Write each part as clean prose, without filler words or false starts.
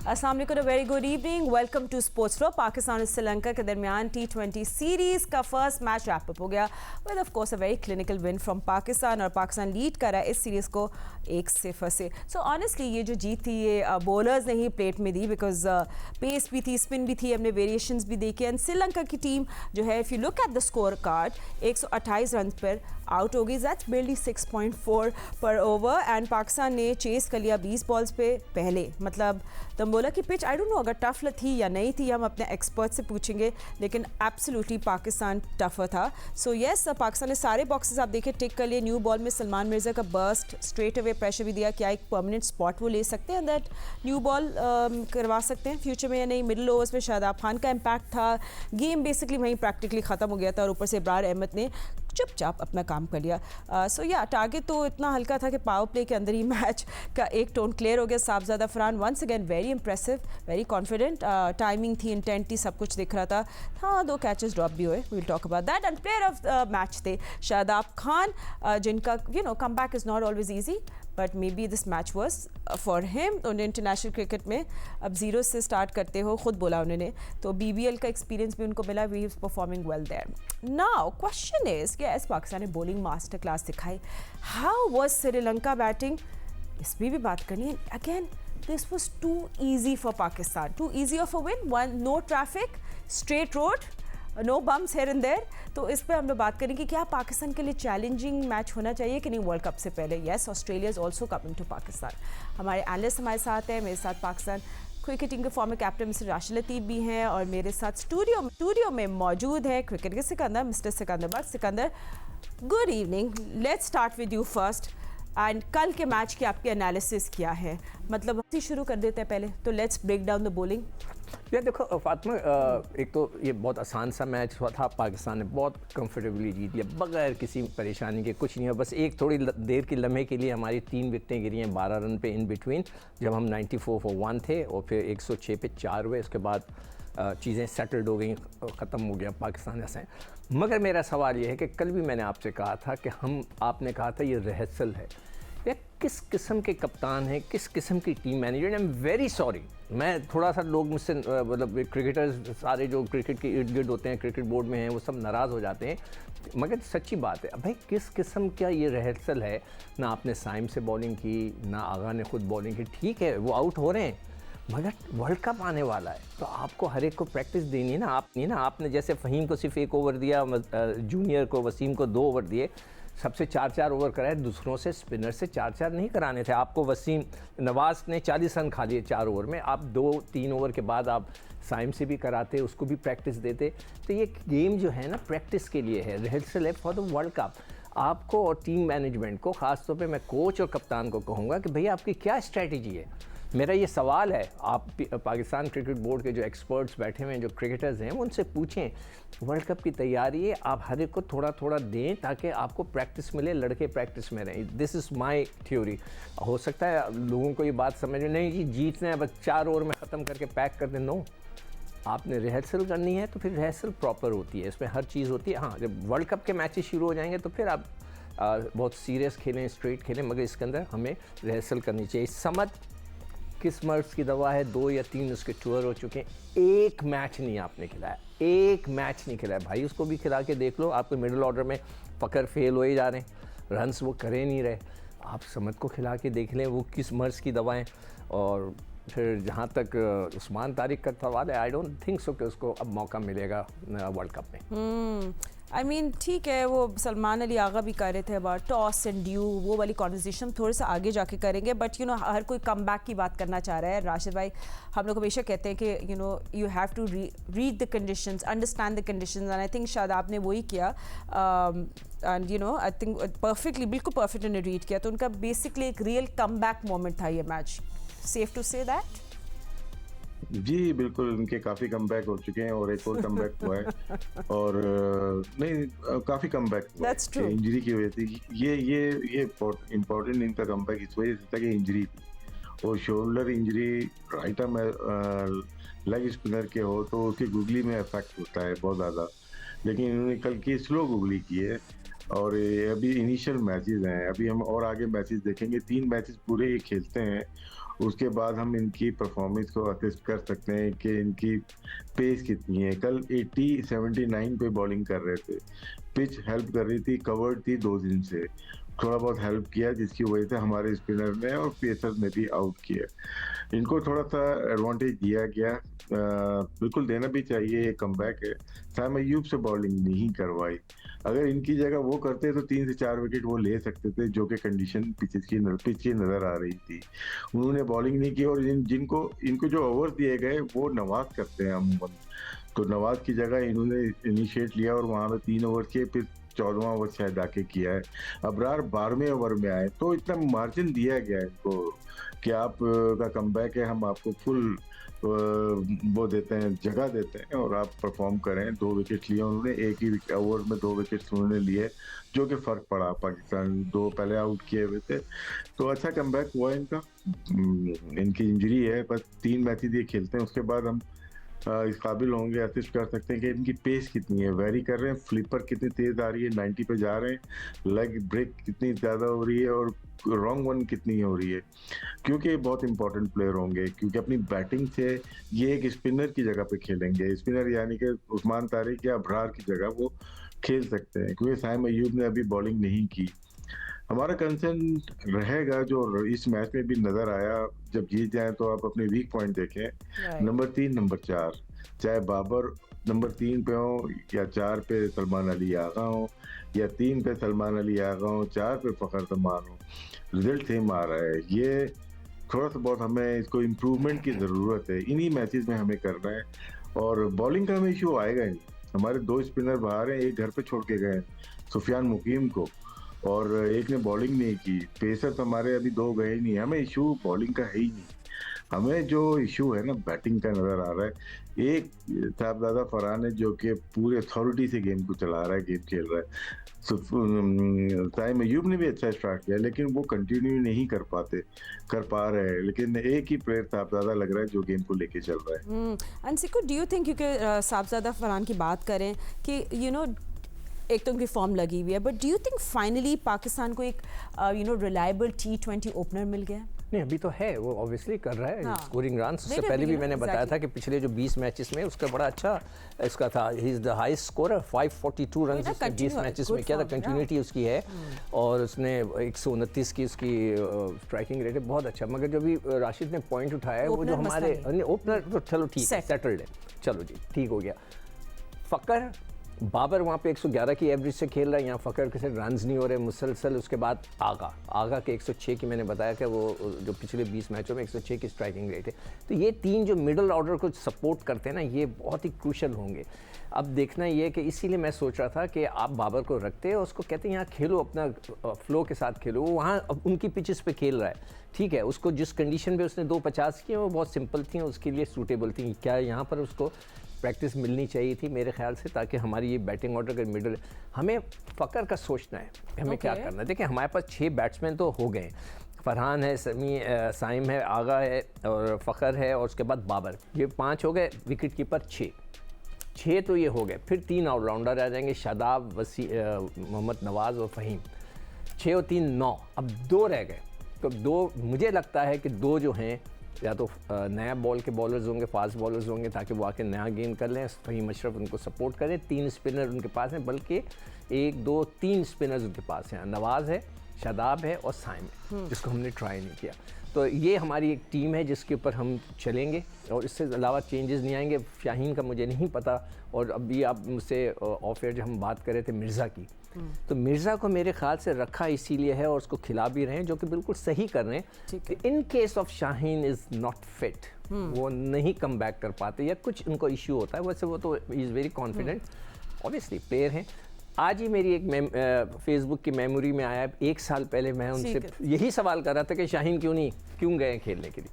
अस्सलाम वालेकुम, very good evening, welcome to sports flow. Pakistan और श्रीलंका के दरमियान T20 सीरीज़ का फर्स्ट मैच रैप अप हो गया with of course a very clinical win from Pakistan, और पाकिस्तान लीड कर रहा है इस सीरीज़ को 1-0 से। सो ऑनेस्टली ये जो जीत थी ये बॉलर्स ने ही प्लेट में दी, बिकॉज पेस भी थी, स्पिन भी थी, हमने वेरिएशंस भी देखी। एंड श्रीलंका की टीम जो है, if you look at the score card, 128 run पर आउट हो गई, दैट्स बेरली 6.4 पर ओवर। एंड पाकिस्तान ने चेस कर लिया 20 बॉल्स पे पहले। मतलब तंबोला की पिच आई डोंट नो अगर टफ थी या नहीं थी, हम अपने एक्सपर्ट से पूछेंगे, लेकिन एब्सोल्युटली पाकिस्तान टफर था। सो येस, पाकिस्तान ने सारे बॉक्सेस आप देखिए टिक कर लिए। न्यू बॉल में सलमान मिर्ज़ा का बर्स्ट, स्ट्रेट अवे प्रेशर भी दिया, क्या एक परमानेंट स्पॉट वो ले सकते हैं, दैट न्यू बॉल करवा सकते हैं फ्यूचर में या नहीं। मिडिल ओवर्स में शादाब खान का इम्पैक्ट था, गेम बेसिकली वहीं प्रैक्टिकली ख़त्म हो गया था, और ऊपर से इब्रार अहमद ने चुपचाप अपना काम कर लिया। सो या टारगेट तो इतना हल्का था कि पावर प्ले के अंदर ही मैच का एक टोन क्लियर हो गया। Sahibzada Farhan once again very impressive, very confident, timing थी, इंटेंट थी, सब कुछ दिख रहा था। हाँ, 2 कैचेस ड्रॉप भी हुए, we will talk about that. And player of match थे शादाब खान, जिनका come back is not always easy, but may be this match was for him. उन्होंने इंटरनेशनल क्रिकेट में अब 0 से स्टार्ट करते हो खुद बोला उन्होंने, तो BBL का एक्सपीरियंस भी उनको मिला, we is performing well there. Now question is कि एस पाकिस्तान ने बॉलिंग मास्टर क्लास दिखाई, हाउ वॉज श्रीलंका बैटिंग, इस पर भी बात करनी है। Again this was too easy for Pakistan, too easy of a win, one no traffic, straight road, no bumps here and there. तो इस पर हम लोग बात करेंगे कि क्या पाकिस्तान के लिए चैलेंजिंग मैच होना चाहिए कि नहीं वर्ल्ड कप से पहले। Yes, Australia is also coming to Pakistan. हमारे एनालिस्ट हमारे साथ हैं, मेरे साथ पाकिस्तान क्रिकेट टीम के former captain mister Rashid Latif भी हैं, और मेरे साथ स्टूडियो में मौजूद है क्रिकेट के Sikandar, mister Sikandar but. Sikandar, good evening, let's start with you first. And कल के मैच की आपकी एनालिसिस क्या है, मतलब शुरू कर देते हैं पहले, तो let's break down the bowling. यार देखो फातिमा, एक तो ये बहुत आसान सा मैच हुआ था, पाकिस्तान ने बहुत कंफर्टेबली जीत लिया बगैर किसी परेशानी के, कुछ नहीं है, बस एक थोड़ी देर के लम्हे के लिए हमारी 3 विकेटें गिरी हैं 12 रन पे इन बिटवीन, जब हम 94 for 1 थे, और फिर 106 पे 4 हुए, उसके बाद चीज़ें सेटल्ड हो गई, ख़त्म हो गया पाकिस्तान ऐसे। मगर मेरा सवाल ये है कि कल भी मैंने आपसे कहा था कि आपने कहा था ये रिहर्सल है, या किस किस्म के कप्तान हैं, किस किस्म की team manager. I am very sorry, मैं थोड़ा सा लोग मुझसे मतलब क्रिकेटर्स सारे जो क्रिकेट के इर्द गिर्द होते हैं, क्रिकेट बोर्ड में हैं, वो सब नाराज़ हो जाते हैं, मगर सच्ची बात है भाई, किस किस्म का ये रिहर्सल है। ना आपने साइम से बॉलिंग की, ना आगा ने खुद बॉलिंग की, ठीक है वो आउट हो रहे हैं, मगर वर्ल्ड कप आने वाला है, तो आपको हर एक को प्रैक्टिस देनी है ना। आप नहीं ना, आपने जैसे फ़हीम को सिर्फ 1 ओवर दिया, जूनियर को वसीम को 2 ओवर दिए, सबसे 4-4 ओवर कराए, दूसरों से स्पिनर से 4-4 नहीं कराने थे आपको। वसीम नवाज़ ने 40 रन खा लिए 4 ओवर में, आप 2-3 ओवर के बाद आप साइम से भी कराते, उसको भी प्रैक्टिस देते। तो ये गेम जो है ना प्रैक्टिस के लिए है, रिहर्सल है फॉर द वर्ल्ड कप। आपको और टीम मैनेजमेंट को, ख़ासतौर पे मैं कोच और कप्तान को कहूँगा कि भैया आपकी क्या स्ट्रैटेजी है। मेरा ये सवाल है, आप पाकिस्तान क्रिकेट बोर्ड के जो एक्सपर्ट्स बैठे हुए हैं, जो क्रिकेटर्स हैं, उनसे पूछें, वर्ल्ड कप की तैयारी है, आप हर एक को थोड़ा थोड़ा दें ताकि आपको प्रैक्टिस मिले, लड़के प्रैक्टिस में रहें। This is my theory. हो सकता है लोगों को ये बात समझ में नहीं कि जीतने हैं बस 4 ओवर में ख़त्म करके पैक कर दें, नो, आपने रिहर्सल करनी है तो फिर रिहर्सल प्रॉपर होती है, इसमें हर चीज़ होती है। हाँ, जब वर्ल्ड कप के मैचेस शुरू हो जाएंगे तो फिर आप बहुत सीरियस खेलें, स्ट्रेट खेलें, मगर इसके अंदर हमें रिहर्सल करनी चाहिए। समझ किस मर्ज की दवा है, 2 या 3 उसके टूर हो चुके हैं, एक मैच नहीं आपने खिलाया, एक मैच नहीं खिलाया भाई, उसको भी खिला के देख लो। आपके मिडिल ऑर्डर में फ़कर फेल हो ही जा रहे हैं, रन्स वो करे नहीं रहे, आप समझ को खिला के देख लें वो किस मर्ज की दवाएं। और फिर जहाँ तक उस्मान तारिक का सवाल है, आई डोंट थिंक सो कि उसको अब मौका मिलेगा वर्ल्ड कप में। आई मीन ठीक है, वो सलमान अली आगा भी कर रहे थे अबाउट टॉस एंड ड्यू, वो वाली कॉन्वर्सेशन थोड़े से आगे जाके करेंगे, बट हर कोई कम बैक की बात करना चाह रहा है। राशिद भाई, हम लोग हमेशा कहते हैं कि you have to read the conditions, understand the conditions, and I think शायद आपने वही किया, एंड आई थिंक परफेक्टली, बिल्कुल परफेक्ट उन्होंने रीड किया। तो उनका बेसिकली एक रियल कम बैक मोमेंट था ये match, safe to say that. जी बिल्कुल, उनके काफ़ी कमबैक हो चुके हैं और एक और कमबैक हुआ है और नहीं काफ़ी कमबैक हुआ है इंजरी की वजह से। ये इम्पोर्टेंट इनका कमबैक इस वजह से था कि इंजरी थी, और shoulder injury right arm leg spinner के हो तो उसकी गुगली में इफेक्ट होता है बहुत ज़्यादा, लेकिन इन्होंने कल की स्लो गुगली की है। और अभी इनिशियल मैचेस हैं, अभी हम और आगे मैचेस देखेंगे, 3 मैचेस पूरे ये खेलते हैं उसके बाद हम इनकी परफॉर्मेंस को असिस्ट कर सकते हैं कि इनकी पेस कितनी है। कल 80-79 पे बॉलिंग कर रहे थे, पिच हेल्प कर रही थी, कवर्ड थी 2 दिन से, थोड़ा बहुत हेल्प किया जिसकी वजह से हमारे स्पिनर ने और पेसर ने भी आउट किया। इनको थोड़ा सा एडवांटेज दिया गया, बिल्कुल देना भी चाहिए, ये कमबैक है। साइम अय्यूब से बॉलिंग नहीं करवाई, अगर इनकी जगह वो करते तो 3 से 4 विकेट वो ले सकते थे, जो कि कंडीशन पिच की नजर आ रही थी। उन्होंने बॉलिंग नहीं की, और इनको जो ओवर दिए गए वो नवाज करते हैं अमूमन, तो नवाज की जगह इन्होंने इनिशिएट लिया और वहां पे 3 ओवर किए, फिर 14वां ओवर शायद आके किया है। अबरार 12वें ओवर में आए, तो इतना मार्जिन दिया गया है इनको कि आप का कमबैक है, हम आपको फुल वो देते हैं, जगह देते हैं और आप परफॉर्म करें। 2 विकेट लिए उन्होंने, एक ही ओवर में 2 विकेट उन्होंने लिए, जो कि फर्क पड़ा। पाकिस्तान 2 पहले आउट किए हुए थे, तो अच्छा कमबैक हुआ इनका। इनकी इंजरी है, बस 3 मैचेस ये खेलते हैं, उसके बाद हम इस काबिल होंगे, असिस्ट कर सकते हैं कि इनकी पेस कितनी है, वेरी कर रहे हैं, फ्लिपर कितनी तेज आ रही है, 90 पे जा रहे हैं, लेग ब्रेक कितनी ज़्यादा हो रही है और रॉन्ग वन कितनी हो रही है, क्योंकि ये बहुत इंपॉर्टेंट प्लेयर होंगे, क्योंकि अपनी बैटिंग से ये एक स्पिनर की जगह पे खेलेंगे। स्पिनर यानी कि उस्मान तारिक या अबरार की जगह वो खेल सकते हैं, क्योंकि साइम अय्यूब ने अभी बॉलिंग नहीं की। हमारा कंसर्न रहेगा, जो इस मैच में भी नजर आया, जब जीत जाए तो आप अपने वीक पॉइंट देखें, नंबर 3, नंबर 4, चाहे बाबर नंबर 3 पे हो या 4 पे सलमान अली आगा हो या 3 पे सलमान अली आगा हो, 4 पे फखर जमान हो, रिजल्ट सेम आ रहा है। ये थोड़ा सा बहुत हमें इसको इम्प्रूवमेंट की ज़रूरत है, इन्हीं मैचेस में हमें करना है। और बॉलिंग का हमें इशू आएगा नहीं, हमारे 2 स्पिनर बाहर हैं, एक घर पे छोड़ के गए सुफियान मुकीम को, और एक ने बॉलिंग नहीं की। पेसर तो हमारे अभी 2 गए ही नहीं, हमें इशू बॉलिंग का है ही नहीं, हमें जो इशू है ना बैटिंग का नजर आ रहा है। एक साहबजादा फरहान है जो कि पूरे अथॉरिटी से गेम को चला रहा है, गेम खेल रहा है। साइम अय्यूब ने भी अच्छा स्टार्ट किया, लेकिन वो कंटिन्यू नहीं कर पा रहे हैं, लेकिन एक ही प्लेयर साहबजादा लग रहा है जो गेम को लेके चल रहा है। अंसिको, डू यू थिंक, क्योंकि साहबजादा फरहान की बात करें कि एक तो उनकी फॉर्म लगी हुई है, but do you think finally Pakistan को एक रिलायबल T20 ओपनर मिल गया? नहीं, अभी तो है, वो ऑब्वियसली कर रहा है स्कोरिंग रन। उससे पहले भी मैंने बताया था कि पिछले जो 20 मैचेस में उसका बड़ा अच्छा इसका था, he is the highest scorer, 542 run उसने 20 मैचेस में किया था, कंटिन्यूटी उसकी है, और उसने 129 की उसकी स्ट्राइकिंग रेट है, बहुत अच्छा। मगर जो भी राशिद ने पॉइंट उठाया है, वो जो हमारे ओपनर, तो चलो ठीक है, सेटल्ड है, चलो जी ठीक हो गया। फ़कर बाबर वहाँ पे 111 की एवरेज से खेल रहा है, यहाँ फ़कर के से रन्स नहीं हो रहे मुसलसल। उसके बाद आगा के 106 की, मैंने बताया कि वो जो पिछले 20 मैचों में 106 की स्ट्राइकिंग रेट है। तो ये 3 जो मिडल ऑर्डर को सपोर्ट करते हैं ना, ये बहुत ही क्रूशल होंगे। अब देखना ये कि इसीलिए मैं सोच रहा था कि आप बाबर को रखते हैं, उसको कहते हैं यहाँ खेलो, अपना फ्लो के साथ खेलो। वो वहाँ उनकी पिचेस पे खेल रहा है, ठीक है, उसको जिस कंडीशन पे उसने 250 की वो बहुत सिंपल थी, उसके लिए सूटेबल थी। क्या यहाँ पर उसको प्रैक्टिस मिलनी चाहिए थी मेरे ख्याल से, ताकि हमारी ये बैटिंग ऑर्डर का मिडल, हमें फ़कर का सोचना है, हमें क्या करना है। देखिए हमारे पास 6 बैट्समैन तो हो गए, फरहान है, साइम है, आगा है और फ़कर है, और उसके बाद बाबर, ये 5 हो गए। विकेट कीपर 6 तो ये हो गए। फिर 3 ऑलराउंडर आ जाएंगे, शादाब, मोहम्मद नवाज़ और फ़हीम। 6 और 3 9, अब 2 रह गए। तो 2 मुझे लगता है कि 2 जो हैं या तो नया बॉल के बॉलर्स होंगे, फास्ट बॉलर्स होंगे, ताकि वो आके नया गेंद कर लें, फ़हीम अशरफ उनको सपोर्ट करें। 3 स्पिनर उनके पास हैं, बल्कि 1 2 3 स्पिनर्स उनके पास हैं, नवाज़ है, शादाब है और साइम है, जिसको हमने ट्राई नहीं किया। तो ये हमारी एक टीम है जिसके ऊपर हम चलेंगे, और इससे अलावा चेंजेस नहीं आएंगे। शाहीन का मुझे नहीं पता, और अभी आप मुझसे ऑफ एयर जब हम बात कर रहे थे मिर्ज़ा की, तो मिर्ज़ा को मेरे ख्याल से रखा इसीलिए है, और उसको खिला भी रहे हैं, जो कि बिल्कुल सही कर रहे हैं। In case of Shaheen is not fit, वो नहीं कम बैक कर पाते या कुछ उनको इश्यू होता है, वैसे वो तो is very confident, obviously player हैं। आज ही मेरी एक फेसबुक की मेमोरी में आया, 1 साल पहले मैं उनसे यही सवाल कर रहा था कि शाहीन क्यों गए खेलने के लिए।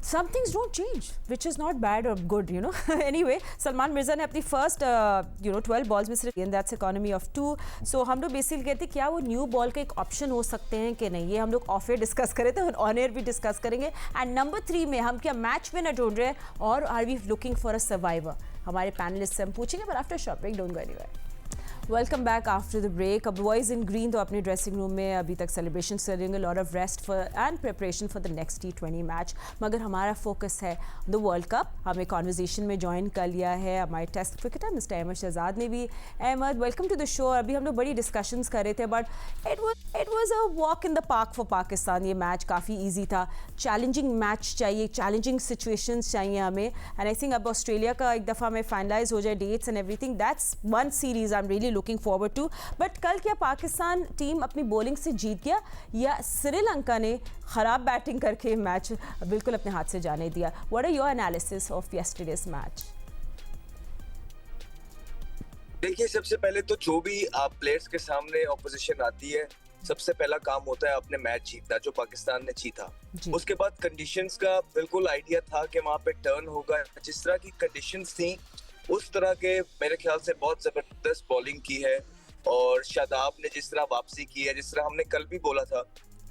some things don't change, which is not bad or good, Anyway, Salman Mirza ने अपनी फर्स्ट 12 बॉल्स में सिर्फ, and that's economy of 2. So हम लोग बेसिकली कहते हैं क्या वो न्यू बॉल का एक ऑप्शन हो सकते हैं कि नहीं, ये हम लोग ऑफ एयर डिस्कस करें, तो ऑन एयर भी डिस्कस करेंगे। एंड नंबर 3 में हम क्या मैच विनर ढूंढ रहे हैं, और are we looking for a survivor, हमारे पैनलिस्ट से हम पूछेंगे, पर after short break, don't go anywhere. Welcome back after the break. अब बॉयज़ इन ग्रीन तो अपने ड्रेसिंग रूम में अभी तक सेलिब्रेशन कर रहे होंगे, lot of rest for and preparation for the next T20 match. मगर हमारा फोकस है द वर्ल्ड कप. हमें कॉन्वर्जेशन में ज्वाइन कर लिया है हमारे test cricketer mister Ahmed Shahzad ने भी. Ahmed, welcome to the show. अभी हम लोग बड़ी डिस्कशंस कर रहे थे but it was a walk in the park for Pakistan. ये मैच काफ़ी ईजी था. चैलेंजिंग मैच चाहिए, चैलेंजिंग सिचुएशंस चाहिए हमें. एंड आई थिंक अब ऑस्ट्रेलिया का एक दफ़ा में फाइनलाइज हो जाए dates and everything, that's one series I am really looking forward to. बट कल क्या पाकिस्तान टीम अपनी बॉलिंग से जीत गया या श्रीलंका ने खराब बैटिंग करके मैच बिल्कुल अपने हाथ से जाने दिया? What are your analysis of yesterday's match? देखिए, सबसे पहले तो जो भी आप प्लेयर्स के सामने ऑपोजिशन आती है, सबसे पहला काम होता है अपने मैच जीतना, जो पाकिस्तान ने जीता. उसके बाद कंडीशंस का बिल्कुल आइडिया था कि वहां पे टर्न होगा. जिस तरह की कंडीशंस थी उस तरह के मेरे ख्याल से बहुत जबरदस्त बॉलिंग की है. और शादाब ने जिस तरह वापसी की है, जिस तरह हमने कल भी बोला था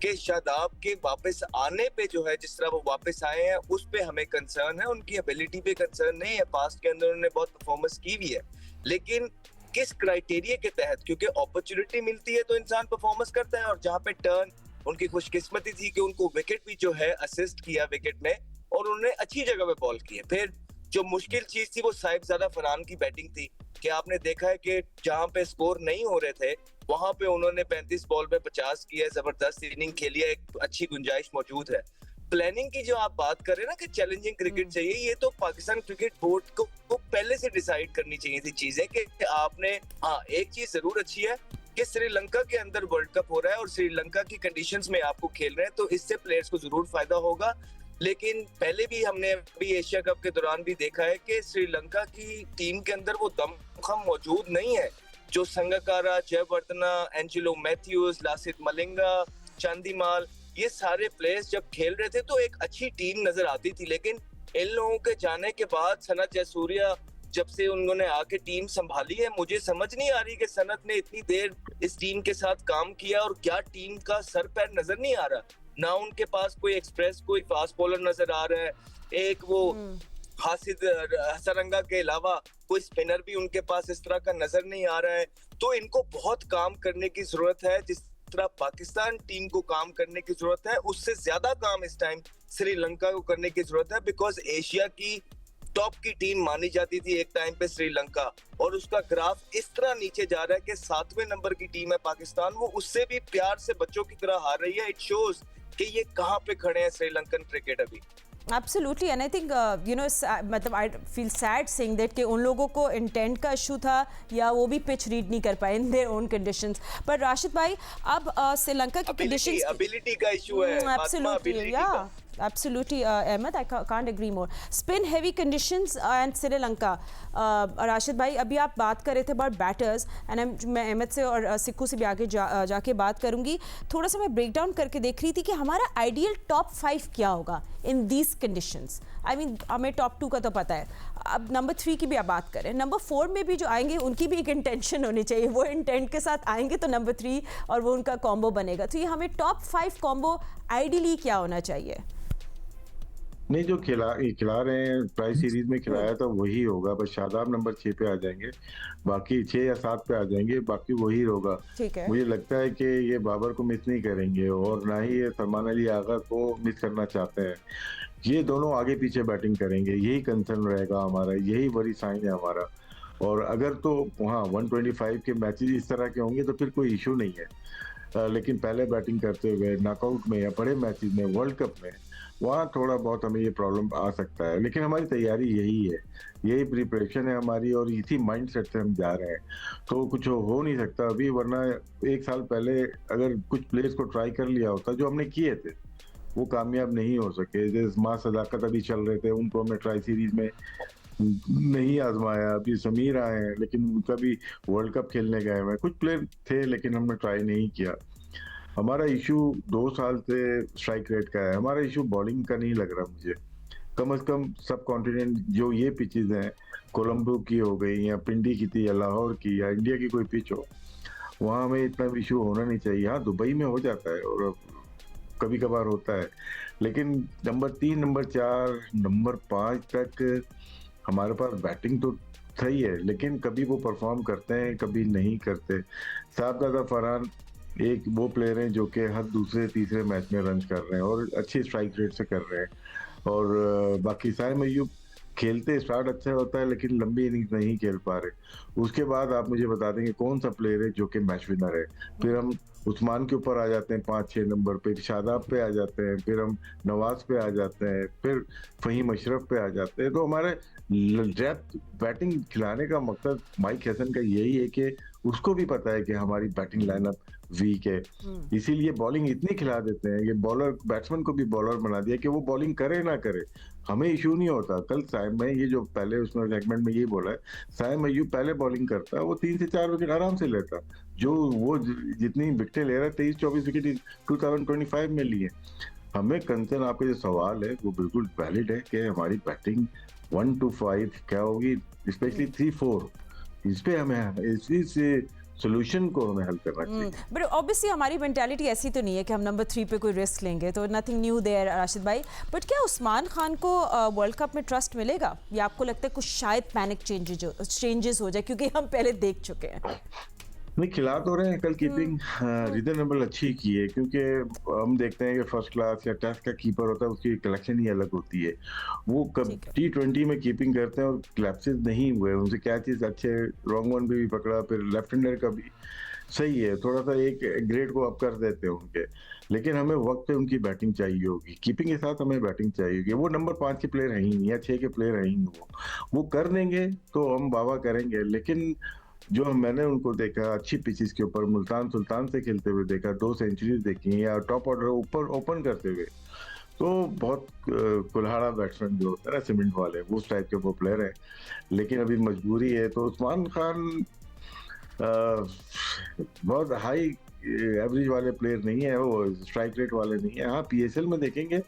कि शादाब के वापस आने पे जो है, जिस तरह वो वापस आए हैं उस पे हमें कंसर्न है. उनकी एबिलिटी पे कंसर्न नहीं है. पास्ट के अंदर उन्होंने बहुत परफॉर्मेंस की भी है, लेकिन किस क्राइटेरिया के तहत? क्योंकि अपॉर्चुनिटी मिलती है तो इंसान परफॉर्मेंस करता है. और जहाँ पे टर्न, उनकी खुशकिस्मती थी कि उनको विकेट भी जो है असिस्ट किया विकेट में, और उन्होंने अच्छी जगह पे बॉल किए. फिर जो मुश्किल चीज थी वो साहिबजादा फरहान की बैटिंग थी कि आपने देखा है कि जहां पे स्कोर नहीं हो रहे थे वहां पे उन्होंने 35 बॉल पे 50 किया. जबरदस्त इनिंग खेली है, एक अच्छी गुंजाइश मौजूद है. प्लानिंग की जो आप बात कर रहे हैं ना कि चैलेंजिंग क्रिकेट चाहिए, ये तो पाकिस्तान क्रिकेट बोर्ड को पहले से डिसाइड करनी चाहिए थी चीजें कि आपने, हाँ, एक चीज जरूर अच्छी है कि श्रीलंका के अंदर वर्ल्ड कप हो रहा है और श्रीलंका की कंडीशंस में आपको खेल रहे हैं, तो इससे प्लेयर्स को जरूर फायदा होगा. लेकिन पहले भी हमने अभी एशिया कप के दौरान भी देखा है कि श्रीलंका की टीम के अंदर वो दमखम मौजूद नहीं है जो संगकारा, जयवर्धना, एंजेलो मैथ्यूज, लासित मलिंगा, चांदीमाल, ये सारे प्लेयर्स जब खेल रहे थे तो एक अच्छी टीम नजर आती थी. लेकिन इन लोगों के जाने के बाद सनत जयसूर्या जब से उन्होंने आके टीम संभाली है, मुझे समझ नहीं आ रही कि सनत ने इतनी देर इस टीम के साथ काम किया और क्या टीम का सर पैर नजर नहीं आ रहा. ना उनके पास कोई एक्सप्रेस, कोई फास्ट बॉलर नजर आ रहा है. एक वो हासिद हसरंगा के अलावा कोई स्पिनर भी उनके पास इस तरह का नजर नहीं आ रहा है. तो इनको बहुत काम करने की जरूरत है. जिस तरह पाकिस्तान टीम को काम करने की जरूरत है, उससे ज्यादा काम इस टाइम श्रीलंका को करने की जरूरत है. बिकॉज एशिया की टॉप की टीम मानी जाती थी एक टाइम पे श्रीलंका, और उसका ग्राफ इस तरह नीचे जा रहा है कि 7वें नंबर की टीम है पाकिस्तान, वो उससे भी प्यार से बच्चों की तरह हार रही है. इट शोज कि ये कहाँ पे खड़े हैं श्रीलंकन क्रिकेट अभी. Absolutely, and I think मतलब I feel sad saying that कि उन लोगों को इंटेंट का इशू था या वो भी पिच रीड नहीं कर पाए in their own conditions. पर राशिद भाई, अब श्रीलंका की कंडीशंस, एबिलिटी का इशू है. Absolutely, yeah. Absolutely, Ahmed, I can't agree more. Spin heavy conditions and Sri Lanka. Rashid भाई, अभी आप बात कर रहे थे about batters and मैं अहमद से और सिक्कू से भी आगे जाके बात करूंगी. थोड़ा सा मैं ब्रेक डाउन करके देख रही थी कि हमारा आइडियल टॉप 5 क्या होगा in these conditions. I mean हमें टॉप 2 का तो पता है, अब नंबर 3 की भी आप बात करें, नंबर 4 में भी जो आएंगे उनकी भी एक इंटेंशन होनी चाहिए. वो इंटेंट के साथ आएंगे तो नंबर 3 और वो उनका कॉम्बो बनेगा. तो ये हमें टॉप 5 कॉम्बो आइडियली क्या होना चाहिए? नहीं, जो खिला रहे हैं ट्राई सीरीज में खिलाया तो वही होगा. बस शादाब नंबर 6 पे आ जाएंगे, बाकी 6 या 7 पे आ जाएंगे, बाकी वही होगा. मुझे लगता है कि ये बाबर को मिस नहीं करेंगे और ना ही ये सलमान अली आगा को मिस करना चाहते हैं. ये दोनों आगे पीछे बैटिंग करेंगे, यही कंसर्न रहेगा हमारा, यही वरी साइन है हमारा. और अगर तो वहाँ 125 के मैचेस इस तरह के होंगे तो फिर कोई इशू नहीं है. लेकिन पहले बैटिंग करते हुए नॉकआउट में या बड़े मैचेस में, वर्ल्ड कप में, वहाँ थोड़ा बहुत हमें ये प्रॉब्लम आ सकता है. लेकिन हमारी तैयारी यही है, यही प्रिपरेशन है हमारी और इसी माइंडसेट से हम जा रहे हैं. तो कुछ हो नहीं सकता अभी, वरना 1 साल पहले अगर कुछ प्लेयर्स को ट्राई कर लिया होता जो हमने किए थे, वो कामयाब नहीं हो सके. जैसे मां सदाकत अभी चल रहे थे, उनको हमने ट्राई सीरीज में नहीं आजमाया. अभी समीर आए हैं लेकिन उनका भी वर्ल्ड कप खेलने गए हुए. कुछ प्लेयर थे लेकिन हमने ट्राई नहीं किया. हमारा इशू 2 साल से स्ट्राइक रेट का है, हमारा इशू बॉलिंग का नहीं लग रहा मुझे. कम से कम सब कॉन्टिनेंट जो ये पिचेज हैं, कोलंबो की हो गई या पिंडी की थी या लाहौर की या इंडिया की कोई पिच हो, वहाँ हमें इतना इशू होना नहीं चाहिए. हाँ, दुबई में हो जाता है और कभी कभार होता है, लेकिन नंबर 3, नंबर 4, नंबर 5 तक हमारे पास बैटिंग तो सही है, लेकिन कभी वो परफॉर्म करते हैं, कभी नहीं करते। साहबजादा फरहान एक वो प्लेयर हैं जो कि हर दूसरे तीसरे मैच में रन कर रहे हैं और अच्छी स्ट्राइक रेट से कर रहे हैं। और बाकी साइम अय्यूब खेलते स्टार्ट अच्छा होता है लेकिन लंबी इनिंग्स नहीं खेल पा रहे। उसके बाद आप मुझे बता देंगे कौन सा प्लेयर है जो कि मैच विनर है। फिर हम उस्मान के ऊपर आ जाते हैं 5-6 नंबर पे, शादाब पे आ जाते हैं, फिर हम नवाज पे आ जाते हैं, फिर फहीम अशरफ पे आ जाते हैं। तो हमारे डेप्थ बैटिंग खिलाने का मकसद माइक हैसन का यही है कि उसको भी पता है कि हमारी बैटिंग लाइनअप वीक है, इसीलिए बॉलिंग इतनी खिला देते हैं। ये बॉलर बैट्समैन को भी बॉलर बना दिया कि वो बॉलिंग करे ना करे, हमें इशू नहीं होता। कल साइम में ये जो पहले उसमें सेगमेंट में ये बोला है, साइम अय्यूब पहले बॉलिंग करता है, वो 3 से 4 विकेट आराम से लेता। जो वो जितनी विकेटें ले रहा है 23-24 विकेट 2025 में लिए। हमें कंसर्न, आपका जो सवाल है वो बिल्कुल वैलिड है कि हमारी बैटिंग 1 to 5 क्या होगी, स्पेशली 3-4, इस पे हमें इस सोल्यूशन को हमें हल करना चाहिए। बट ऑब्वियसली हमारी मेंटालिटी ऐसी तो नहीं है कि हम नंबर 3 पे कोई रिस्क लेंगे, तो नथिंग न्यू देयर राशिद भाई। बट क्या उस्मान खान को वर्ल्ड कप में ट्रस्ट मिलेगा, या आपको लगता है कुछ शायद पैनिक चेंजेस हो जाए, क्योंकि हम पहले देख चुके हैं? नहीं, खिला तो रहे हैं। कल कीपिंग रीजनेबल अच्छी की है, क्योंकि हम देखते हैं कि फर्स्ट क्लास या टेस्ट का कीपर होता है उसकी कलेक्शन ही अलग होती है। वो कब T20 में कीपिंग करते हैं और क्लैप्सेस नहीं हुए, उनसे कैचेस अच्छे, रॉन्ग वन पे भी पकड़ा, फिर लेफ्ट हैंडर का भी सही है, थोड़ा सा एक ग्रेड को अप कर देते हैं उनके। लेकिन हमें वक्त पे उनकी बैटिंग चाहिए होगी, कीपिंग के साथ हमें बैटिंग चाहिए होगी। वो नंबर 5 के प्लेयर हैं ही नहीं या 6 के प्लेयर हैं ही नहीं। वो कर देंगे तो हम वाह करेंगे, लेकिन जो मैंने उनको देखा अच्छी पिचेस के ऊपर, मुल्तान सुल्तान से खेलते हुए देखा, 2 सेंचुरीज देखी या टॉप ऑर्डर ऊपर ओपन करते हुए, तो बहुत कुल्हाड़ा बैट्समैन जो होता है ना सीमेंट वाले, उस टाइप के वो प्लेयर है। लेकिन अभी मजबूरी है। तो उस्मान खान बहुत हाई एवरेज वाले प्लेयर नहीं है, वो स्ट्राइक रेट वाले नहीं है। हाँ, PSL में देखेंगे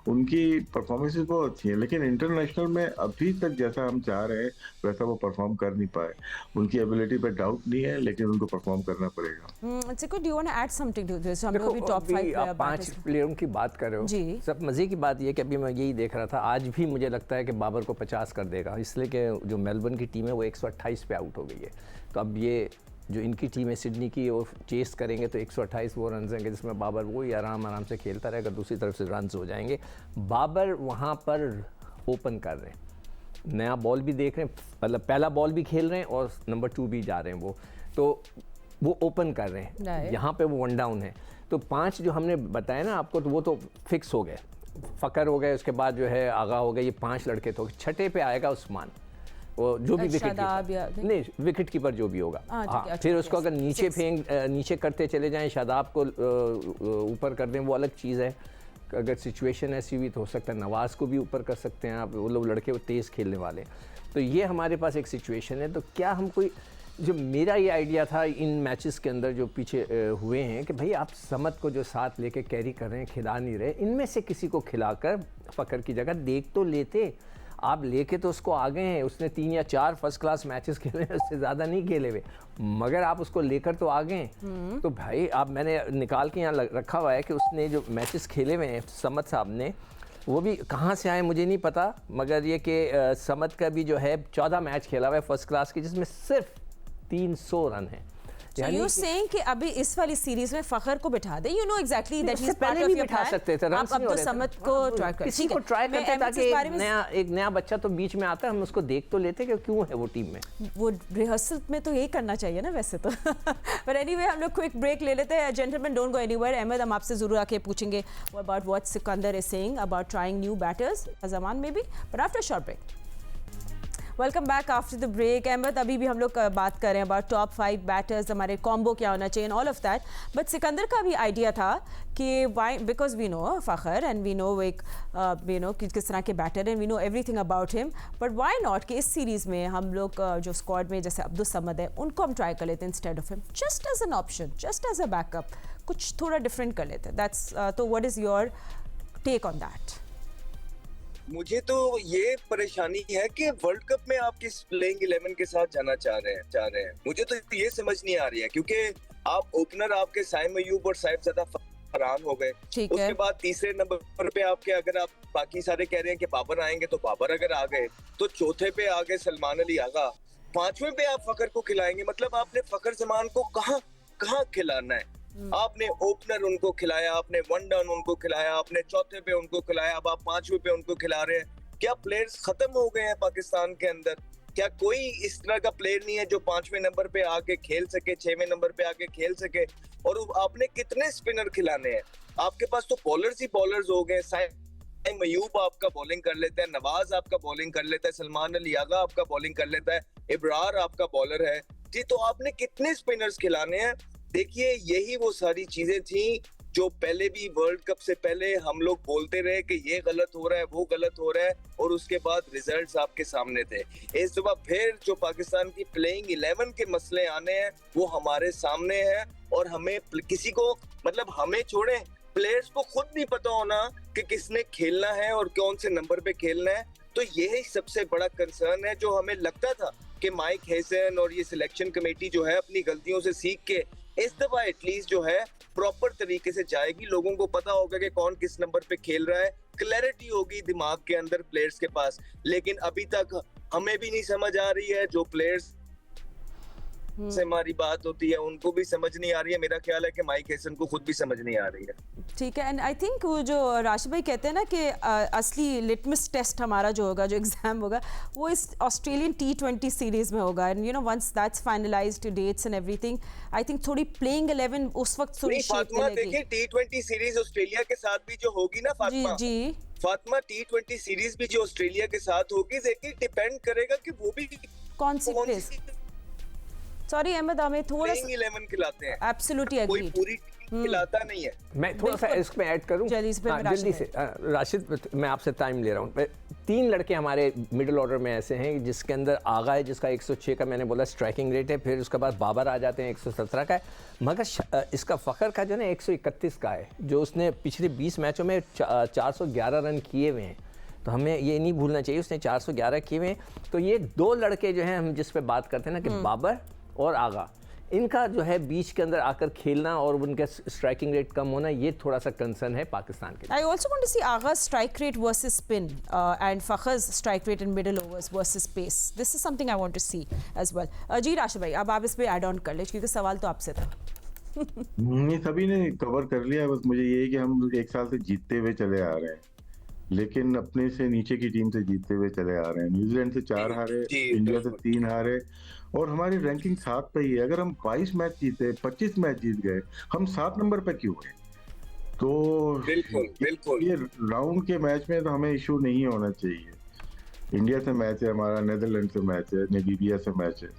उनकी परफॉर्मेंसेस बहुत अच्छी हैं, लेकिन इंटरनेशनल में अभी तक जैसा हम चाह रहे हैं वैसा वो परफॉर्म कर नहीं पाए। उनकी एबिलिटी पे डाउट नहीं है, लेकिन उनको परफॉर्म करना पड़ेगा। Chiko, do you want to add something to this? हम लोग भी टॉप 5 आप 5 प्लेयरों की बात कर रहे हो जी। सब मजे की बात ये कि अभी मैं यही देख रहा था, आज भी मुझे लगता है कि बाबर को 50 कर देगा, इसलिए कि जो मेलबर्न की टीम है वो 128 पे आउट हो गई है। तो अब ये जो इनकी टीम है सिडनी की, वो चेस करेंगे तो 128 वो रन होंगे, जिसमें बाबर वही आराम से खेलता रहेगा, दूसरी तरफ से रन हो जाएंगे। बाबर वहाँ पर ओपन कर रहे हैं, नया बॉल भी देख रहे हैं, मतलब पहला बॉल भी खेल रहे हैं और नंबर 2 भी जा रहे हैं वो ओपन कर रहे हैं। यहाँ पे वो 1 डाउन है। तो 5 जो हमने बताया ना आपको, तो वो तो फिक्स हो गए, फ़कर हो गए, उसके बाद जो है आगा हो गए, ये 5 लड़के। तो 6ठे पे आएगा उस्मान, वो जो भी विकेट कीपर, नहीं विकेट कीपर जो भी होगा। हाँ, फिर उसको अगर नीचे करते चले जाएं, शादाब को ऊपर कर दें, वो अलग चीज़ है। अगर सिचुएशन ऐसी हुई तो हो सकता है नवाज को भी ऊपर कर सकते हैं आप, वो लोग लड़के वो तेज़ खेलने वाले। तो ये हमारे पास एक सिचुएशन है। तो क्या हम कोई, जो मेरा ये आइडिया था इन मैचेस के अंदर जो पीछे हुए हैं कि भाई आप समत को जो साथ लेके कैरी कर रहे हैं, खिला नहीं रहे, इनमें से किसी को खिलाकर फ़कर की जगह देख तो लेते। आप लेके तो उसको आ गए हैं, उसने 3 या 4 फर्स्ट क्लास मैचेस खेले हैं, उससे ज़्यादा नहीं खेले हुए, मगर आप उसको लेकर तो आ गए। तो भाई आप, मैंने निकाल के यहाँ रखा हुआ है कि उसने जो मैचेस खेले हुए हैं समत साहब ने, वो भी कहाँ से आए मुझे नहीं पता, मगर ये कि समत का भी जो है 14 मैच खेला हुआ है फर्स्ट क्लास की, जिसमें सिर्फ 300 रन है। So you're saying कि अभी इस वाली सीरीज में फखर को बिठा दे, you know exactly that he's part of your बिठा सकते थे, आप अब तो समत को ट्राई कर, किसी को ट्राई करते ताकि एक नया बच्चा तो बीच में आता है, हम उसको देख तो लेते कि क्यों है वो टीम में। वो रिहर्सल में तो यही करना चाहिए ना वैसे तो। पर एनीवे हम लोग क्विक ब्रेक ले लेते हैं। Gentlemen don't go anywhere. Ahmed, हम आपसे जरूर आके पूछेंगे about what Sikandar is saying about trying new batters, Zaman may be, but after short break. Welcome back after the break. Ahmed, अभी भी हम लोग बात कर रहे हैं अबाउट टॉप 5 बैटर्स, हमारे कॉम्बो क्या होना चाहिए, all of that. But Sikandar का भी आइडिया था कि why, because we know Fakhar and we know एक वी नो किस तरह के बैटर हैं, we know everything about him, but why not कि इस सीरीज़ में हम लोग जो स्क्वाड में जैसे अब्दुल समद है उनको हम ट्राई कर लेते हैं instead of him, just as an option, just as a backup, कुछ थोड़ा डिफरेंट कर लेते हैं। दैट्स तो what is your take on that? मुझे तो ये परेशानी है कि वर्ल्ड कप में आप किस प्लेइंग 11 के साथ जाना चाह रहे हैं। मुझे तो ये समझ नहीं आ रही है, क्योंकि आप ओपनर आपके साइम अय्यूब और साहिबजादा फरहान हो गए, उसके बाद तीसरे नंबर पे आपके, अगर आप बाकी सारे कह रहे हैं कि बाबर आएंगे तो बाबर अगर आ गए, तो चौथे पे आ गए सलमान अली आगा, 5वें पे आप फखर को खिलाएंगे, मतलब आपने फखर जमान को कहाँ खिलाना है? आपने ओपनर उनको खिलाया, आपने वन डाउन उनको खिलाया, आपने चौथे पे उनको खिलाया, अब आप 5वें पे उनको खिला रहे हैं। क्या प्लेयर्स खत्म हो गए हैं पाकिस्तान के अंदर? क्या कोई इस तरह का प्लेयर नहीं है जो 5वें नंबर पे आके खेल सके, 6वें नंबर पे आके खेल सके? और आपने कितने स्पिनर खिलाने हैं? आपके पास तो बॉलर्स ही बॉलर्स हो गए। मयूब आपका बॉलिंग कर लेता है, नवाज आपका बॉलिंग कर लेता है, सलमान अली आगा आपका बॉलिंग कर लेता है, इब्रार आपका बॉलर है जी। तो आपने कितने स्पिनर्स खिलाने हैं? देखिए, यही वो सारी चीजें थी जो पहले भी वर्ल्ड कप से पहले हम लोग बोलते रहे कि ये गलत हो रहा है, वो गलत हो रहा है, और उसके बाद रिजल्ट्स आपके सामने थे। इस दफा फिर जो पाकिस्तान की प्लेइंग 11 के मसले आने हैं वो हमारे सामने हैं, और हमें किसी को, मतलब हमें छोड़े, प्लेयर्स को खुद नहीं पता होना कि किसने खेलना है और कौन से नंबर पे खेलना है। तो यही सबसे बड़ा कंसर्न है, जो हमें लगता था कि माइक हेसन और ये सिलेक्शन कमेटी जो है अपनी गलतियों से सीख के इस दफा एटलीस्ट जो है प्रॉपर तरीके से जाएगी, लोगों को पता होगा कि कौन किस नंबर पे खेल रहा है, क्लैरिटी होगी दिमाग के अंदर प्लेयर्स के पास। लेकिन अभी तक हमें भी नहीं समझ आ रही है, जो प्लेयर्स से हमारी बात होती है उनको भी समझ नहीं आ रही है। मेरा ख्याल है कि माइक हेसन को खुद भी समझ नहीं आ रही है। ठीक है, एंड आई थिंक वो जो राशिद भाई कहते हैं ना कि असली लिटमस टेस्ट हमारा जो होगा, जो एग्जाम होगा, वो इस ऑस्ट्रेलियन T20 सीरीज में होगा। And you know once that's finalized dates and everything, I think थोड़ी प्लेइंग 11 उस वक्त थोड़ी शेप में लगेगी। देखिए, T20 सीरीज ऑस्ट्रेलिया के साथ भी जो होगी ना फातिमा जी, फातिमा, T20 सीरीज भी जो ऑस्ट्रेलिया के साथ होगी, देखिए डिपेंड करेगा कि वो भी कौन सी प्लेस। सॉरी अहमद, हमें थोड़ा 11 खिलाते हैं। Absolutely agreed. कोई पूरी खिलाता नहीं है। मैं थोड़ा सा इसमें ऐड करूं जल्दी से। राशिद, मैं आपसे टाइम ले रहा हूं। 3 लड़के हमारे मिडिल ऑर्डर में ऐसे हैं जिसके अंदर आगा है, जिसका 106 का मैंने बोला स्ट्राइकिंग रेट है, फिर उसके बाद बाबर आ जाते हैं 117 का है, मगर इसका फ़खर का जो है ना 131 का है, जो उसने पिछले 20 मैचों में 411 रन किए हुए हैं। तो हमें ये नहीं भूलना चाहिए, उसने 411 किए हुए हैं। तो ये 2 लड़के जो हैं हम जिस पे बात करते हैं ना कि बाबर और आगा, इनका जो है बीच के अंदर आकर खेलना और उनका स्ट्राइकिंग रेट कम होना, ये थोड़ा सा कंसर्न है पाकिस्तान के लिए। I also want to see Agha's strike rate versus spin and Fakhar's strike rate in middle overs versus pace. This is something I want to see as well. जी राशिद भाई, अब आप इस पे ऐड ऑन कर ले क्योंकि सवाल तो आपसे था। ये सभी ने कवर कर लिया, बस मुझे ये है कि हम 1 साल से जीतते हुए चले आ रहे हैं, लेकिन अपने से नीचे की टीम से जीतते हुए चले आ रहे हैं। न्यूजीलैंड से 4 हारे, इंडिया से 3 हारे, और हमारी रैंकिंग 7 पे ही है। अगर हम 22 मैच जीते, 25 मैच जीत गए, हम 7 नंबर पे क्यों हैं? तो बिल्कुल ये राउंड के मैच में तो हमें इशू नहीं होना चाहिए। इंडिया से मैच है हमारा, नीदरलैंड से मैच है, नामीबिया से मैच है,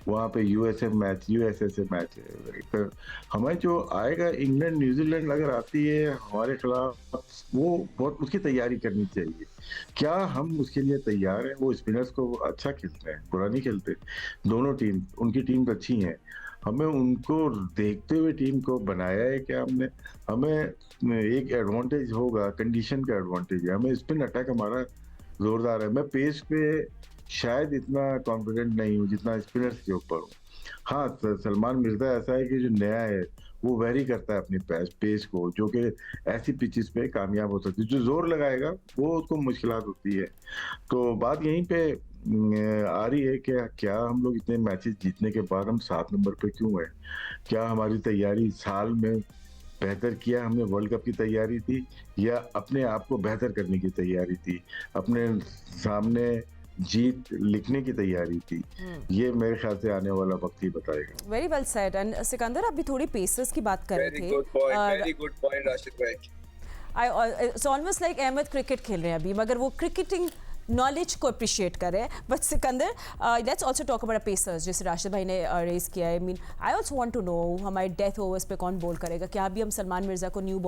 वहाँ पे यूएसए से मैच है। तो हमें जो आएगा, इंग्लैंड न्यूजीलैंड अगर आती है हमारे खिलाफ, वो बहुत उसकी तैयारी करनी चाहिए। क्या हम उसके लिए तैयार हैं? वो स्पिनर्स को अच्छा खेलते हैं, बुरा नहीं खेलते। दोनों टीम, उनकी टीम अच्छी हैं, हमें उनको देखते हुए टीम को बनाया है। क्या हमने, हमें एक एडवांटेज होगा, कंडीशन का एडवांटेज है, हमें स्पिन अटैक हमारा जोरदार है। मैं पेस पे शायद इतना कॉन्फिडेंट नहीं हूँ जितना स्पिनर्स के ऊपर हूँ। हाँ, सलमान मिर्जा ऐसा है कि जो नया है वो वेरी करता है अपनी पेस को, जो कि ऐसी पिचेस पे कामयाब हो सकती है। जो जोर लगाएगा वो उसको मुश्किलात होती है। तो बात यहीं पे आ रही है कि क्या हम लोग इतने मैचेस जीतने के बाद हम 7 नंबर पे क्यों हैं? क्या हमारी तैयारी साल में बेहतर किया हमने, वर्ल्ड कप की तैयारी थी, या अपने आप को बेहतर करने की तैयारी थी, अपने सामने जीत लिखने की तैयारी थी? ये मेरे ख्याल से आने वाला वक्त ही बताएगा। Very well said. And Sikandar, अभी थोड़ी पेसर्स की बात कर रहे थे। वेरी गुड पॉइंट राशिद भाई। It's almost like Ahmed cricket खेल रहे हैं अभी, मगर वो क्रिकेटिंग नॉलेज को अप्रिशिएट कर रहे हैं। But Sikandar, let's also talk about pacers, जैसे राशिद भाई ने रेस किया है। I mean I also want to know हमारे डेथ ओवर्स पे कौन बॉल करेगा, क्या अभी हम सलमान मिर्जा को न्यू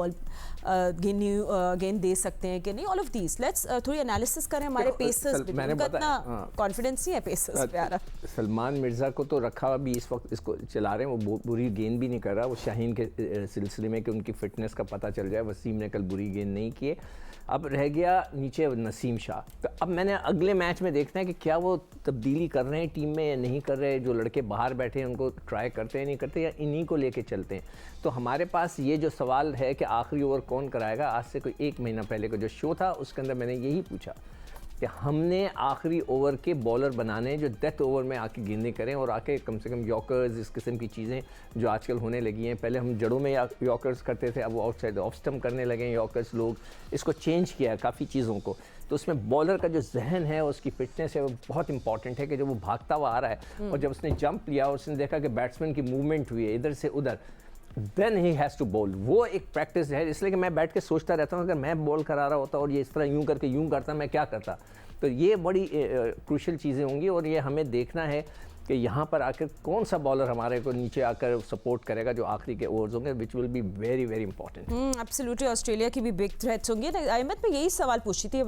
गेंद दे सकते हैं कि नहीं? ऑल ऑफ दीज लेट्स थोड़ी एनालिसिस करें हमारे पेसर्स पे। उनका इतना कॉन्फिडेंस नहीं है पेसर्स पे आ रहा। सलमान मिर्जा को तो रखा अभी इस वक्त, इसको चला रहे हैं, वो बुरी गेंद भी नहीं कर रहा। वो शाहीन के सिलसिले में कि उनकी फिटनेस का पता चल जाए। वसीम ने कल बुरी गेंद नहीं किए। अब रह गया नीचे नसीम शाह। तो अब मैंने अगले मैच में देखना है कि क्या वो तब्दीली कर रहे हैं टीम में या नहीं कर रहे हैं। जो लड़के बाहर बैठे हैं उनको ट्राई करते हैं नहीं करते, या इन्हीं को लेके चलते हैं। तो हमारे पास ये जो सवाल है कि आखिरी ओवर कौन कराएगा, आज से कोई 1 महीना पहले का जो शो था उसके अंदर मैंने यही पूछा कि हमने आखिरी ओवर के बॉलर बनाने जो डेथ ओवर में आके गेंदें करें और आके कम से कम यॉर्कर्स, इस किस्म की चीज़ें जो आजकल होने लगी हैं। पहले हम जड़ों में यॉर्कर्स करते थे, अब वो आउटसाइड ऑफ स्टंप करने लगे हैं यॉर्कर्स लोग। इसको चेंज किया है काफ़ी चीज़ों को। तो उसमें बॉलर का जो जहन है, उसकी फिटनेस है, वो बहुत इंपॉर्टेंट है कि जब वो भागता हुआ आ रहा है और जब उसने जंप लिया और उसने देखा कि बैट्समैन की मूवमेंट हुई है इधर से उधर, then he has to bowl. वो एक प्रैक्टिस है, इसलिए कि मैं बैठ के सोचता रहता हूँ अगर मैं बॉल करा रहा होता और ये इस तरह यूँ करके यूँ करता, मैं क्या करता। तो ये बड़ी क्रूशल चीज़ें होंगी और ये हमें देखना है कि यहाँ पर आकर कौन सा बॉलर हमारे को नीचे आकर सपोर्ट करेगा जो आखिरी के ओवर्स होंगे, which will be very very important. Absolutely, Australia की भी बिग थ्रेट्स होंगे। अहमद, मैं यही सवाल पूछी थी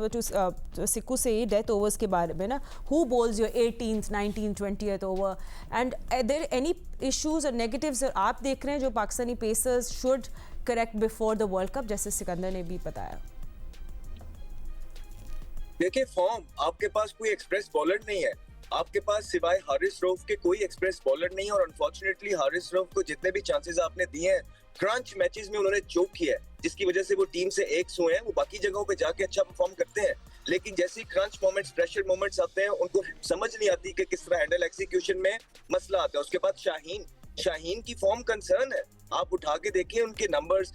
सिक्कू से ही डेथ ओवर्स के बारे में ना, who bowls your 18th 19th 20th over and there any issues और नेगेटिव्स आप देख रहे हैं जो Pakistani pacers should correct before the world cup, जैसे सिकंदर ने भी बताया? देखिए, फॉर्म, आपके पास कोई एक्सप्रेस बॉलर नहीं है, आपके पास सिवाय हारिस रऊफ के कोई एक्सप्रेस बॉलर नहीं है। और अनफॉर्चुनेटली हारिस रऊफ को जितने भी चांसेस आपने दिए हैं क्रंच मैचेस में उन्होंने चोक किया है, जिसकी वजह से वो टीम से एक हुए हैं। वो बाकी जगहों पे जाके अच्छा परफॉर्म करते हैं, लेकिन जैसे ही क्रंच मोमेंट्स, प्रेशर मोमेंट्स आते हैं, उनको समझ नहीं आती कि किस तरह हैंडल, एक्सिक्यूशन में मसला आता है। उसके बाद शाहीन की फॉर्म कंसर्न है। आप उठा के देखिए उनके नंबर्स,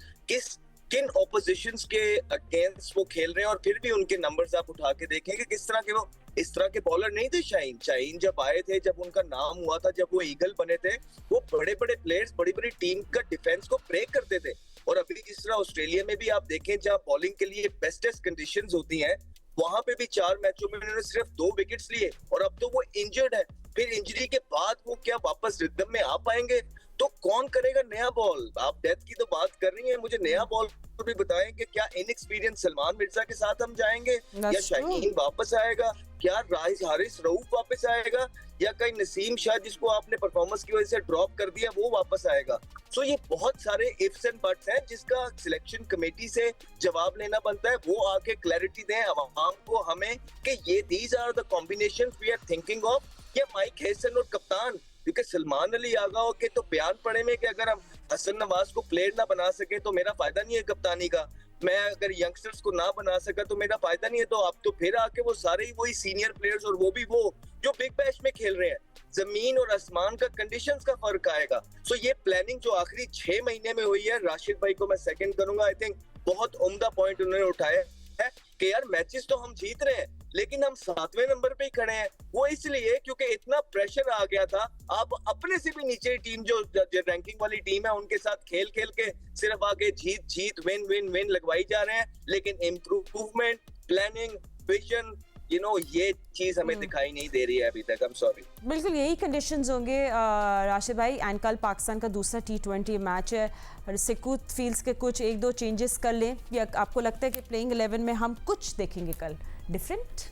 किन ऑपोजिशंस के अगेंस्ट वो खेल रहे हैं, और फिर भी उनके नंबर्स आप उठा के देखेंगे किस तरह के वो इस तरह के बॉलर नहीं थे। शाहीन जब आए थे, जब उनका नाम हुआ था, जब वो ईगल बने थे, वो बड़े बड़े प्लेयर्स, बड़ी बड़ी टीम का डिफेंस को ब्रेक करते थे। और अभी जिस तरह ऑस्ट्रेलिया में भी आप देखें, जहाँ बॉलिंग के लिए बेस्टेस्ट कंडीशंस होती हैं, वहां पे भी 4 मैचों में उन्होंने सिर्फ 2 विकेट्स लिए, और अब तो वो इंजर्ड है। फिर इंजरी के बाद वो क्या वापस रिदम में आ पाएंगे? तो कौन करेगा नया बॉल? आप डेथ की तो बात कर रही हैं, मुझे नया बॉल भी बताएं कि क्या इनएक्सपीरियंस सलमान मिर्जा के साथ हम जाएंगे, या शाहीन वापस आएगा, क्या हारिस रऊफ वापस आएगा, या कहीं नसीम शाह जिसको आपने परफॉर्मेंस की वजह से ड्रॉप कर दिया वो वापस आएगा? सो ये बहुत सारे इफ्स एंड बट्स हैं जिसका सिलेक्शन कमेटी से जवाब लेना बनता है। वो आके क्लैरिटी दें अवाम को, हमें, कि ये these are the combinations we are thinking of, या माइक हैसन और कप्तान, क्योंकि सलमान अली आगा के तो बयान पड़े में कि अगर हम हसन नवाज को प्लेयर ना बना सके तो मेरा फायदा नहीं है कप्तानी का, मैं अगर यंगस्टर्स को ना बना सका तो मेरा फायदा नहीं है। तो अब तो फिर आके वो सारे ही वही सीनियर प्लेयर्स, और वो भी वो जो बिग बैश में खेल रहे हैं, जमीन और आसमान का कंडीशंस का फर्क आएगा। सो ये प्लानिंग जो आखिरी 6 महीने में हुई है, राशिद भाई को मैं सेकंड करूंगा। आई थिंक बहुत उम्दा पॉइंट उन्होंने उठाया है कि यार मैचेस तो हम जीत रहे हैं, लेकिन हम 7वें नंबर पे ही खड़े हैं। वो इसलिए क्योंकि इतना प्रेशर आ गया था। अब अपने से भी नीचे टीम जो रैंकिंग वाली टीम है उनके साथ खेल के सिर्फ आगे जीत विन लगवाई जा रहे हैं, लेकिन इम्प्रूवमेंट, प्लानिंग, विजन, ये चीज हमें दिखाई नहीं दे रही है अभी तक। I'm sorry। बिल्कुल यही कंडीशंस होंगे राशिद भाई। एंड कल पाकिस्तान का दूसरा T20 मैच है। सिक्कू फील्ड्स के कुछ 1-2 चेंजेस कर लें, या आपको लगता है कि प्लेइंग 11 में हम कुछ देखेंगे कल डिफरेंट?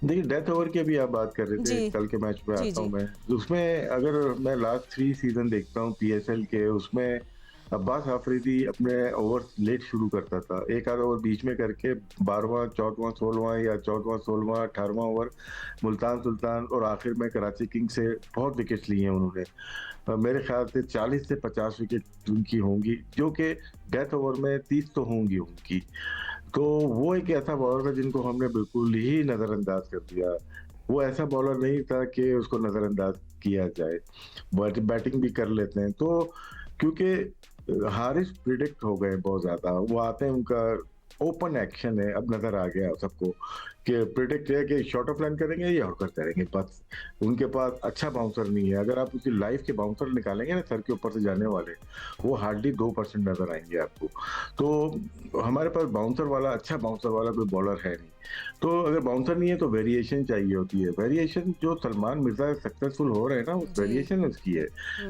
देखिए, डेथ ओवर की अभी आप बात कर रहे थे, कल के मैच पे आता हूँ मैं। उसमें अगर मैं लास्ट 3 सीजन देखता हूँ PSL के, उसमें अब्बास आफरीदी अपने ओवर लेट शुरू करता था, एक आधा ओवर बीच में करके 12वां 14वां 16वां या 14वां 16वां 18वां ओवर मुल्तान सुल्तान और आखिर में कराची किंग से बहुत विकेट्स लिए हैं उन्होंने। मेरे ख्याल से 40 से 50 विकेट उनकी होंगी, जो कि डेथ ओवर में 30 तो होंगी उनकी। तो वो एक ऐसा बॉलर था जिनको हमने बिल्कुल ही नज़रअंदाज कर दिया। वो ऐसा बॉलर नहीं था कि उसको नज़रअंदाज किया जाए, बट बैटिंग भी कर लेते हैं। तो क्योंकि हारिस प्रिडिक्ट हो गए बहुत ज़्यादा, वो आते हैं, उनका ओपन एक्शन है, अब नज़र आ गया सबको कि प्रिडिक्ट है कि शॉर्ट ऑफ लाइन करेंगे या हॉकर करेंगे, बस। उनके पास अच्छा बाउंसर नहीं है। अगर आप उसकी लाइफ के बाउंसर निकालेंगे ना, सर के ऊपर से जाने वाले, वो हार्डली 2% नज़र आएंगे आपको। तो हमारे पास बाउंसर वाला, अच्छा बाउंसर वाला कोई बॉलर है नहीं। तो अगर बाउंसर नहीं है तो वेरिएशन चाहिए होती है। वेरिएशन जो सलमान मिर्जा सक्सेसफुल हो रहे हैं ना, उस वेरिएशन उसकी है।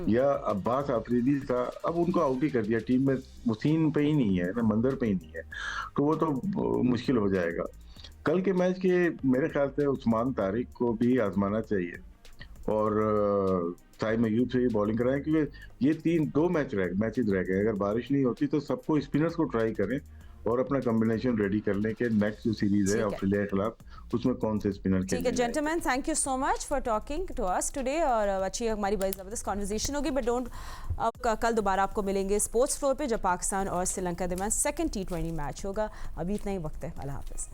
या अब्बास आफरीदी था, अब उनको आउट ही कर दिया, टीम में वो सीन पे ही नहीं है ना, मंजर पे ही नहीं है, तो वो तो मुश्किल हो जाएगा। कल के मैच के मेरे ख्याल से उस्मान तारिक को भी आजमाना चाहिए, और साइम अयूब से ही बॉलिंग कराएं, क्योंकि ये 2 मैचेस रह गए। अगर बारिश नहीं होती तो सबको स्पिनर्स को ट्राई करें और अपना कॉम्बिनेशन रेडी कर लें कि नेक्स्ट जो सीरीज है ऑस्ट्रेलिया के खिलाफ, उसमें कौन से स्पिनर खेलेंगे। ठीक है gentlemen, thank you so much for talking to us today, और अच्छी हमारी बड़ी ज़बरदस्त कॉन्वर्सेशन होगी। बट कल दोबारा आपको मिलेंगे स्पोर्ट्स फ्लोर पे, जब पाकिस्तान और श्रीलंका के दरमियान सेकंड T20 मैच होगा। अभी इतना ही वक्त है। अल्लाह हाफिज़।